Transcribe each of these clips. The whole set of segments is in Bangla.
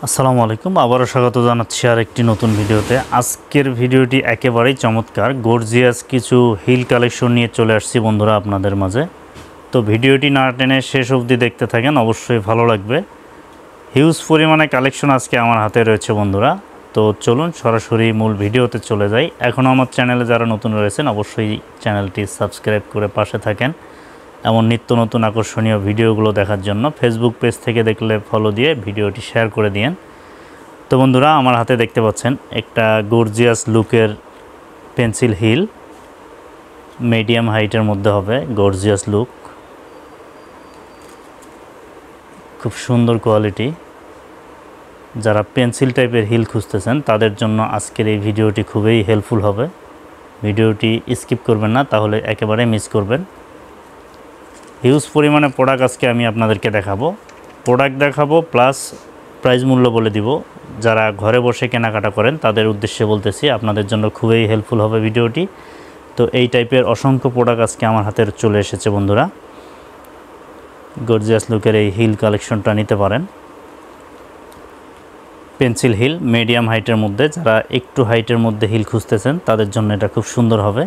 আসসালামু আলাইকুম, আবারও স্বাগত জানাচ্ছি আরেকটি নতুন ভিডিওতে। আজকের ভিডিওটি একেবারেই চমৎকার, গর্জিয়াস কিছু হিল কালেকশন নিয়ে চলে আসছি বন্ধুরা আপনাদের মাঝে। তো ভিডিওটি না টেনে শেষ অবধি দেখতে থাকেন, অবশ্যই ভালো লাগবে। হিউজ পরিমাণে কালেকশন আজকে আমার হাতে রয়েছে বন্ধুরা। তো চলুন সরাসরি মূল ভিডিওতে চলে যাই। এখনও আমার চ্যানেলে যারা নতুন রয়েছেন অবশ্যই চ্যানেলটি সাবস্ক্রাইব করে পাশে থাকেন এমন নিত্য নতুন আকর্ষণীয় ভিডিওগুলো দেখার জন্য। ফেসবুক পেজ থেকে দেখলে ফলো দিয়ে ভিডিওটি শেয়ার করে দিয়েন। তো বন্ধুরা, আমার হাতে দেখতে পাচ্ছেন একটা গর্জিয়াস লুকের পেন্সিল হিল, মিডিয়াম হাইটের মধ্যে হবে, গর্জিয়াস লুক, খুব সুন্দর কোয়ালিটি। যারা পেন্সিল টাইপের হিল খুঁজতেছেন তাদের জন্য আজকের এই ভিডিওটি খুবই হেল্পফুল হবে। ভিডিওটি স্কিপ করবেন না, তাহলে একেবারে মিস করবেন। হিউজ পরিমাণে প্রোডাক্ট আজকে আমি আপনাদেরকে দেখাবো, প্লাস প্রাইস মূল্য বলে দিব। যারা ঘরে বসে কেনাকাটা করেন তাদের উদ্দেশ্যে বলতেছি, আপনাদের জন্য খুবই হেল্পফুল হবে ভিডিওটি। তো এই টাইপের অসংখ্য প্রোডাক্ট আজকে আমার হাতে চলে এসেছে বন্ধুরা। গর্জিয়াস লুকের এই হিল কালেকশনটা নিতে পারেন। পেন্সিল হিল মিডিয়াম হাইটের মধ্যে, যারা একটু হাইটের মধ্যে হিল খুঁজতেছেন তাদের জন্য এটা খুব সুন্দর হবে।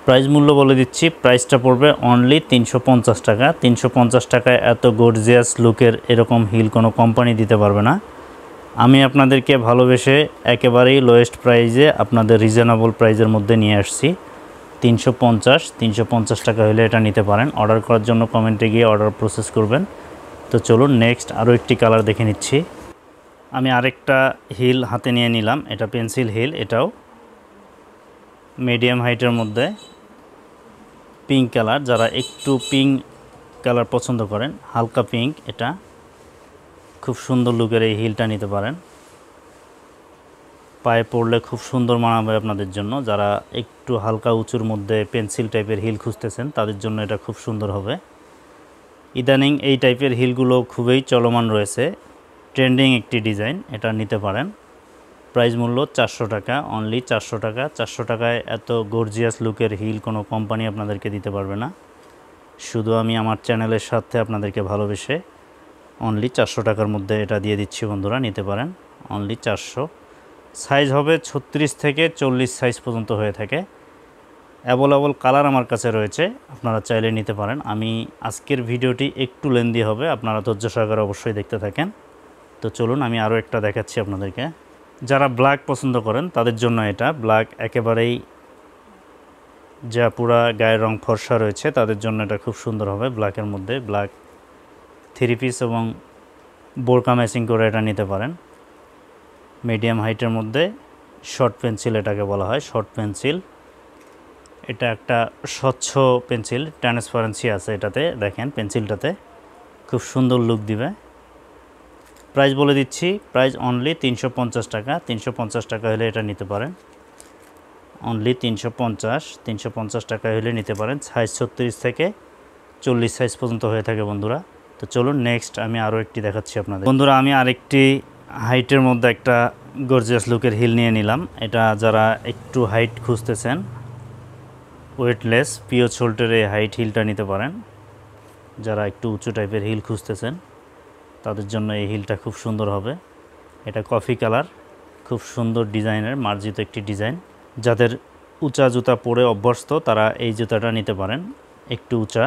প্রাইস মূল্য বলে দিচ্ছি, প্রাইসটা পড়বে অনলি 350 টাকা। 350 টাকায় এত গর্জিয়াস লুকের এরকম হিল কোনো কোম্পানি দিতে পারবে না। আমি আপনাদেরকে ভালোবেসে একেবারেই লোয়েস্ট প্রাইজে আপনাদের রিজনেবল প্রাইজের মধ্যে নিয়ে আসছি। 350 টাকা হলে এটা নিতে পারেন। অর্ডার করার জন্য কমেন্টে গিয়ে অর্ডার প্রসেস করবেন। তো চলুন নেক্সট আরও একটি কালার দেখে নিচ্ছি। আমি আরেকটা হিল হাতে নিয়ে নিলাম, এটা পেন্সিল হিল, এটাও মিডিয়াম হাইটের মধ্যে, পিঙ্ক কালার। যারা একটু পিঙ্ক কালার পছন্দ করেন, হালকা পিঙ্ক, এটা খুব সুন্দর লুকের এই হিলটা নিতে পারেন। পায়ে পড়লে খুব সুন্দর মানাবে আপনাদের জন্য। যারা একটু হালকা উঁচুর মধ্যে পেন্সিল টাইপের হিল খুঁজতেছেন তাদের জন্য এটা খুব সুন্দর হবে। ইদানিং এই টাইপের হিলগুলো খুবই চলমান রয়েছে, ট্রেন্ডিং একটি ডিজাইন, এটা নিতে পারেন। প্রাইস মূল্য 400 টাকা, অনলি 400 টাকা। 400 টাকায় এত গর্জিয়াস লুকের হিল কোনো কোম্পানি আপনাদেরকে দিতে পারবে না। শুধু আমি আমার চ্যানেলের সাথে আপনাদেরকে ভালোবেসে অনলি 400 টাকার মধ্যে এটা দিয়ে দিচ্ছি বন্ধুরা, নিতে পারেন। অনলি 400। সাইজ হবে 36 থেকে 40 সাইজ পর্যন্ত হয়ে থাকে। অ্যাভেলেবল কালার আমার কাছে রয়েছে, আপনারা চাইলে নিতে পারেন। আমি আজকের ভিডিওটি একটু লেন্দি হবে, আপনারা ধৈর্য সহকারে অবশ্যই দেখতে থাকেন। তো চলুন আমি আরও একটা দেখাচ্ছি আপনাদেরকে। যারা ব্ল্যাক পছন্দ করেন তাদের জন্য এটা ব্ল্যাক, একেবারেই যা পুরা গায়ের রং ফর্সা রয়েছে তাদের জন্য এটা খুব সুন্দর হবে। ব্ল্যাকের মধ্যে ব্ল্যাক 3 পিস এবং বোরকা ম্যাচিং করে এটা নিতে পারেন। মিডিয়াম হাইটের মধ্যে শর্ট পেন্সিল এটাকে বলা হয়, শর্ট পেন্সিল। এটা একটা স্বচ্ছ পেন্সিল, ট্রান্সপারেন্সি আছে এটাতে, দেখেন পেন্সিলটাতে খুব সুন্দর লুক দিবে। প্রাইস বলে দিচ্ছি, প্রাইস অনলি 350 টাকা। 350 টাকা হলে এটা নিতে পারেন। অনলি 350 টাকা হলে নিতে পারেন। সাইজ 36 থেকে 40 সাইজ পর্যন্ত হয়ে থাকে বন্ধুরা। তো চলুন নেক্সট আমি আরও একটি দেখাচ্ছি আপনাদের বন্ধুরা। আমি আরেকটি হাইটের মধ্যে একটা গর্জিয়াস লুকের হিল নিয়ে নিলাম। এটা যারা একটু হাইট খুঁজতেছেন, ওয়েটলেস পিও শোল্ডারের এই হাইট হিলটা নিতে পারেন। যারা একটু উঁচু টাইপের হিল খুঁজতেছেন তাদের জন্য এই হিলটা খুব সুন্দর হবে। এটা কফি কালার, খুব সুন্দর ডিজাইনের, মার্জিত একটি ডিজাইন। যাদের উঁচা জুতা পরে অভ্যস্ত তারা এই জুতাটা নিতে পারেন, একটু উঁচা।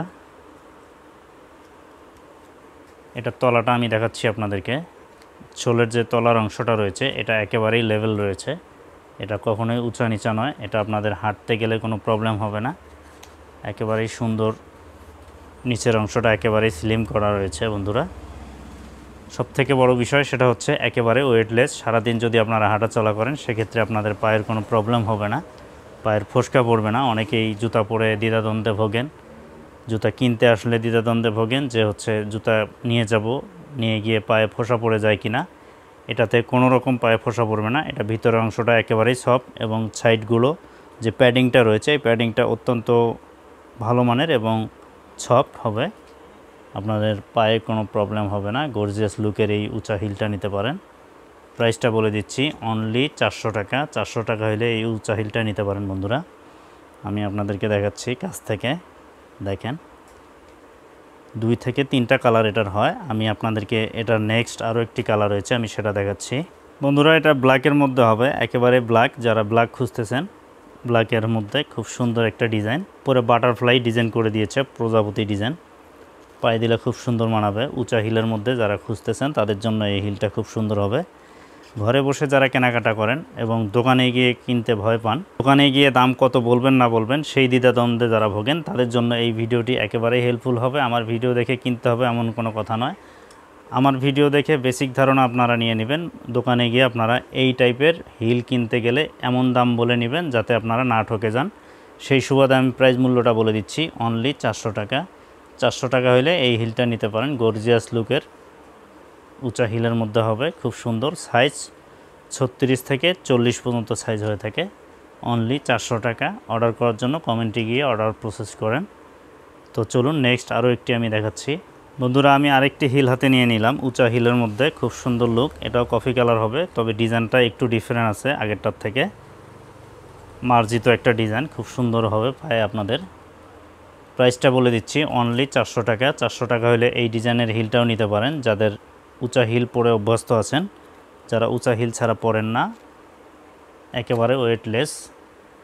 এটার তলাটা আমি দেখাচ্ছি আপনাদেরকে। সোলের যে তলার অংশটা রয়েছে এটা একেবারেই লেভেল রয়েছে, এটা কখনোই উঁচা নিচা নয়। এটা আপনাদের হাঁটতে গেলে কোনো প্রবলেম হবে না, একেবারেই সুন্দর। নিচের অংশটা একেবারেই স্লিম করা রয়েছে বন্ধুরা। সবথেকে বড় বিষয় সেটা হচ্ছে একেবারে ওয়েটলেস। সারাদিন যদি আপনারা হাঁটা চলা করেন সেক্ষেত্রে আপনাদের পায়ের কোনো প্রবলেম হবে না, পায়ের ফোসকা পড়বে না। অনেকেই জুতা পরে দ্বিধাদ্বন্দ্বে ভোগেন, জুতা কিনতে আসলে দ্বিধাদ্বন্দ্বে ভোগেন যে হচ্ছে জুতা নিয়ে গিয়ে পায়ে ফোসা পড়ে যায় কিনা। এটাতে কোনো রকম পায়ে ফোসা পড়বে না। এটা ভিতরের অংশটা একেবারেই সফট এবং সাইডগুলো যে প্যাডিংটা রয়েছে এই প্যাডিংটা অত্যন্ত ভালো মানের এবং সফট হবে, আপনাদের পায়ে কোনো প্রবলেম হবে না। গর্জিয়াস লুকের এই উঁচা হিলটা নিতে পারেন। প্রাইসটা বলে দিচ্ছি, অনলি 400 টাকা। 400 টাকা হলে এই উঁচা হিলটা নিতে পারেন বন্ধুরা। আমি আপনাদেরকে দেখাচ্ছি কাছ থেকে, দেখেন 2 থেকে 3টা কালার এটার হয়। আমি আপনাদেরকে এটার নেক্সট আরও একটি কালার রয়েছে, আমি সেটা দেখাচ্ছি। বন্ধুরা এটা ব্ল্যাকের মধ্যে হবে, একেবারে ব্ল্যাক। যারা ব্ল্যাক খুঁজতেছেন, ব্ল্যাকের মধ্যে খুব সুন্দর একটা ডিজাইন, পুরো বাটারফ্লাই ডিজাইন করে দিয়েছে, প্রজাপতি ডিজাইন। পায়ে দিলে খুব সুন্দর মানাবে। উঁচা হিলের মধ্যে যারা খুঁজতেছেন তাদের জন্য এই হিলটা খুব সুন্দর হবে। ঘরে বসে যারা কেনাকাটা করেন এবং দোকানে গিয়ে কিনতে ভয় পান, দোকানে গিয়ে দাম কত বলবেন না বলবেন সেই দ্বিধাদ্বন্দ্বে যারা ভোগেন, তাদের জন্য এই ভিডিওটি একেবারেই হেল্পফুল হবে। আমার ভিডিও দেখে কিনতে হবে এমন কোনো কথা নয়। আমার ভিডিও দেখে বেসিক ধারণা আপনারা নিয়ে নেবেন। দোকানে গিয়ে আপনারা এই টাইপের হিল কিনতে গেলে এমন দাম বলে নেবেন যাতে আপনারা না ঠকে যান। সেই সুবাদে আমি প্রাইস মূল্যটা বলে দিচ্ছি, অনলি 400 টাকা। 400 টাকা হলে এই হিলটা নিতে পারেন। গর্জিয়াস লুকের উঁচা হিলের মধ্যে হবে, খুব সুন্দর। সাইজ 36 থেকে 40 পর্যন্ত সাইজ হয়ে থাকে। অনলি 400 টাকা। অর্ডার করার জন্য কমেন্টে গিয়ে অর্ডার প্রসেস করেন। তো চলুন নেক্সট আরও একটি আমি দেখাচ্ছি। বন্ধুরা আমি আরেকটি হিল হাতে নিয়ে নিলাম, উঁচা হিলের মধ্যে খুব সুন্দর লুক। এটাও কফি কালার হবে, তবে ডিজাইনটা একটু ডিফারেন্ট আছে আগেরটার থেকে। মার্জিত একটা ডিজাইন, খুব সুন্দর হবে পায়ে আপনাদের। প্রাইসটা বলে দিচ্ছি, অনলি 400 টাকা। 400 টাকা হলে এই ডিজাইনের হিলটাও নিতে পারেন যাদের উঁচা হিল পরে অভ্যস্ত আছেন। যারা উঁচা হিল ছাড়া পরেন না, একেবারে ওয়েটলেস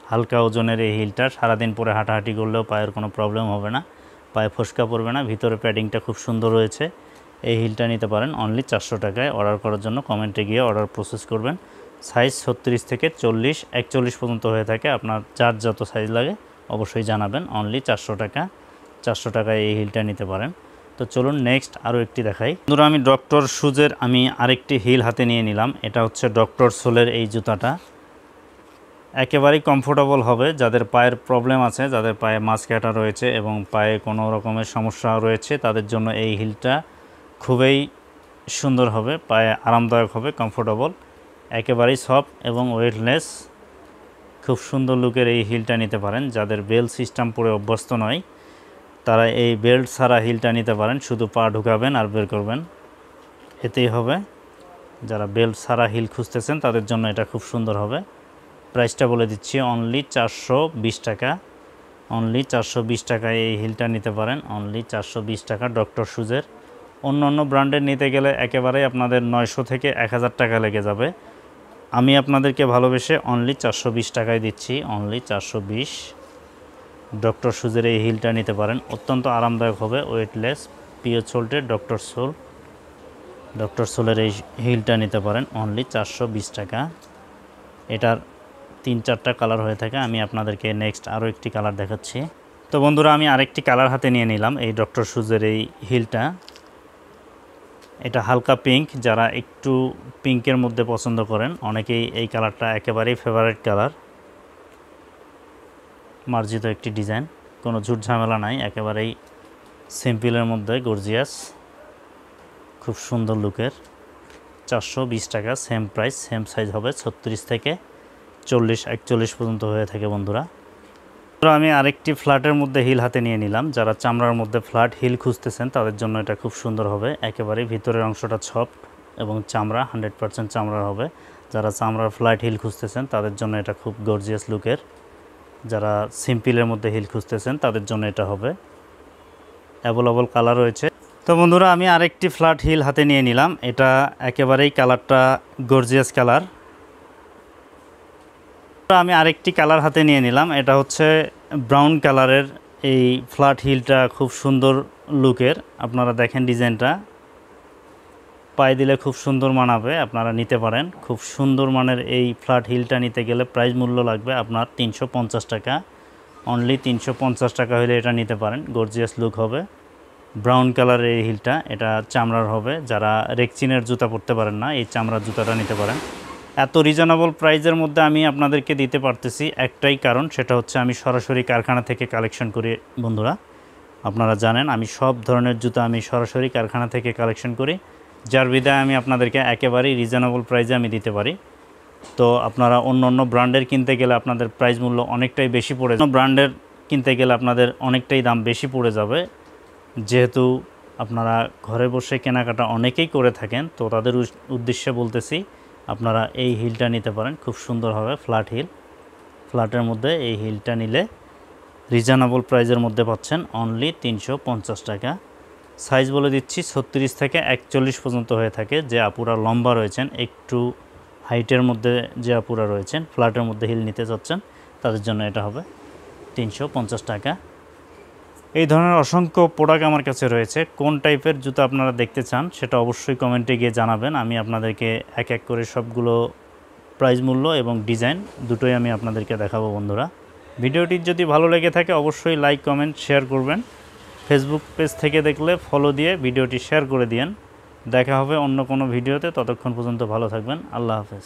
হালকা ওজনের এই হিলটা সারাদিন পরে হাঁটাহাঁটি করলেও পায়ের কোনো প্রবলেম হবে না, পায়ে ফসকা পড়বে না। ভিতরে প্যাডিংটা খুব সুন্দর রয়েছে। এই হিলটা নিতে পারেন অনলি 400 টাকায়। অর্ডার করার জন্য কমেন্টে গিয়ে অর্ডার প্রসেস করবেন। সাইজ 36 থেকে 40, 41 পর্যন্ত হয়ে থাকে। আপনার যার যত সাইজ লাগে অবশ্যই জানাবেন। অনলি 400 টাকা। 400 টাকায় এই হিলটা নিতে পারেন। তো চলুন নেক্সট আরও একটি দেখাই। বন্ধুরা আমি ডক্টর শুজের আমি আরেকটি হিল হাতে নিয়ে নিলাম। এটা হচ্ছে ডক্টর সোলের এই জুতাটা। একেবারেই কমফোর্টেবল হবে যাদের পায়ের প্রবলেম আছে, যাদের পায়ে মাছ কাটা রয়েছে এবং পায়ে কোনো রকমের সমস্যা রয়েছে, তাদের জন্য এই হিলটা খুবই সুন্দর হবে, পায়ে আরামদায়ক হবে, কমফোর্টেবল, একেবারেই সফট এবং ওয়েটলেস। খুব সুন্দর লুকের এই হিলটা নিতে পারেন। যাদের বেল্ট সিস্টেম পরে অভ্যস্ত নয়, তারা এই বেল্ট ছাড়া হিলটা নিতে পারেন। শুধু পা ঢুকাবেন আর বের করবেন, এতেই হবে। যারা বেল্ট ছাড়া হিল খুঁজতেছেন তাদের জন্য এটা খুব সুন্দর হবে। প্রাইসটা বলে দিচ্ছি, অনলি 420 টাকা। অনলি 420 টাকায় এই হিলটা নিতে পারেন। অনলি 420 টাকা ডক্টর শুজের। অন্য অন্য ব্র্যান্ডের নিতে গেলে একেবারেই আপনাদের 900 থেকে 1000 টাকা লেগে যাবে। আমি আপনাদেরকে ভালোবেসে অনলি 420 টাকায় দিচ্ছি। অনলি 420। ডক্টর শুজের এই হিলটা নিতে পারেন, অত্যন্ত আরামদায়ক হবে, ওয়েটলেস, পিওর সোল্টের ডক্টর সোল। ডক্টর সোলের এই হিলটা নিতে পারেন অনলি 420 টাকা। এটার 3-4টা কালার হয়ে থাকে। আমি আপনাদেরকে নেক্সট আরও একটি কালার দেখাচ্ছি। তো বন্ধুরা আমি আরেকটি কালার হাতে নিয়ে নিলাম এই ডক্টর শুজের এই হিলটা। এটা হালকা পিঙ্ক। যারা একটু পিঙ্কের মধ্যে পছন্দ করেন, অনেকেই এই কালারটা একেবারেই ফেভারিট কালার। মার্জিত একটি ডিজাইন, কোনো ঝুট ঝামেলা নাই, একেবারেই সিম্পলের মধ্যে গর্জিয়াস, খুব সুন্দর লুকের। 420 টাকা। সেম প্রাইস, সেম সাইজ হবে। 36 থেকে 40, 41 পর্যন্ত হয়ে থাকে বন্ধুরা। তো আমি আরেকটি ফ্ল্যাটের মধ্যে হিল হাতে নিয়ে নিলাম। যারা চামড়ার মধ্যে ফ্ল্যাট হিল খুঁজতেছেন তাদের জন্য এটা খুব সুন্দর হবে। একেবারেই ভিতরের অংশটা সফট এবং চামড়া 100% চামড়ার হবে। যারা চামড়ার ফ্ল্যাট হিল খুঁজতেছেন তাদের জন্য এটা খুব গর্জিয়াস লুকের। যারা সিম্পলের মধ্যে হিল খুঁজতেছেন তাদের জন্য এটা হবে। অ্যাভেলেবল কালার রয়েছে। তো বন্ধুরা আমি আরেকটি ফ্ল্যাট হিল হাতে নিয়ে নিলাম। এটা একেবারেই কালারটা গর্জিয়াস কালার। আমি আরেকটি কালার হাতে নিয়ে নিলাম। এটা হচ্ছে ব্রাউন কালারের এই ফ্ল্যাট হিলটা, খুব সুন্দর লুকের। আপনারা দেখেন ডিজাইনটা, পায়ে দিলে খুব সুন্দর মানাবে, আপনারা নিতে পারেন। খুব সুন্দর মানের এই ফ্ল্যাট হিলটা নিতে গেলে প্রাইস মূল্য লাগবে আপনার 350 টাকা। অনলি 350 টাকা হলে এটা নিতে পারেন। গর্জিয়াস লুক হবে। ব্রাউন কালারের এই হিলটা, এটা চামড়ার হবে। যারা রেক্সিনের জুতা পরতে পারেন না, এই চামড়ার জুতাটা নিতে পারেন। এত রিজনেবল প্রাইসের মধ্যে আমি আপনাদেরকে দিতে পারতেছি একটাই কারণ, সেটা হচ্ছে আমি সরাসরি কারখানা থেকে কালেকশন করি। বন্ধুরা আপনারা জানেন আমি সব ধরনের জুতা আমি সরাসরি কারখানা থেকে কালেকশন করি, যার বিধায় আমি আপনাদেরকে একেবারেই রিজনেবল প্রাইসে আমি দিতে পারি। তো আপনারা অন্য অন্য ব্র্যান্ডের কিনতে গেলে আপনাদের প্রাইস মূল্য অনেকটাই বেশি পড়ে যাবে। ব্র্যান্ডের কিনতে গেলে আপনাদের অনেকটাই দাম বেশি পড়ে যাবে। যেহেতু আপনারা ঘরে বসে কেনাকাটা অনেকেই করে থাকেন, তো তাদের উদ্দেশ্যে বলতেছি আপনারা এই হিলটা নিতে পারেন। খুব সুন্দর হবে ফ্ল্যাট হিল। ফ্ল্যাটের মধ্যে এই হিলটা নিলে রিজনেবল প্রাইসের মধ্যে পাচ্ছেন অনলি 350 টাকা। সাইজ বলে দিচ্ছি 36 থেকে 41 পর্যন্ত হয়ে থাকে। যে আপুরা লম্বা রয়েছেন, একটু হাইটের মধ্যে যে আপুরা রয়েছেন, ফ্ল্যাটের মধ্যে হিল নিতে চাচ্ছেন, তাদের জন্য এটা হবে 350 টাকা। এই ধরনের অসংখ্য প্রোডাক্ট আমার কাছে রয়েছে। কোন টাইপের জুতা আপনারা দেখতে চান সেটা অবশ্যই কমেন্টে গিয়ে জানাবেন। আমি আপনাদেরকে এক এক করে সবগুলো প্রাইস মূল্য এবং ডিজাইন দুটোই আমি আপনাদেরকে দেখাবো বন্ধুরা। ভিডিওটি যদি ভালো লেগে থাকে অবশ্যই লাইক, কমেন্ট, শেয়ার করবেন। ফেসবুক পেজ থেকে দেখলে ফলো দিয়ে ভিডিওটি শেয়ার করে দিয়েন। দেখা হবে অন্য কোনো ভিডিওতে। ততক্ষণ পর্যন্ত ভালো থাকবেন। আল্লাহ হাফেজ।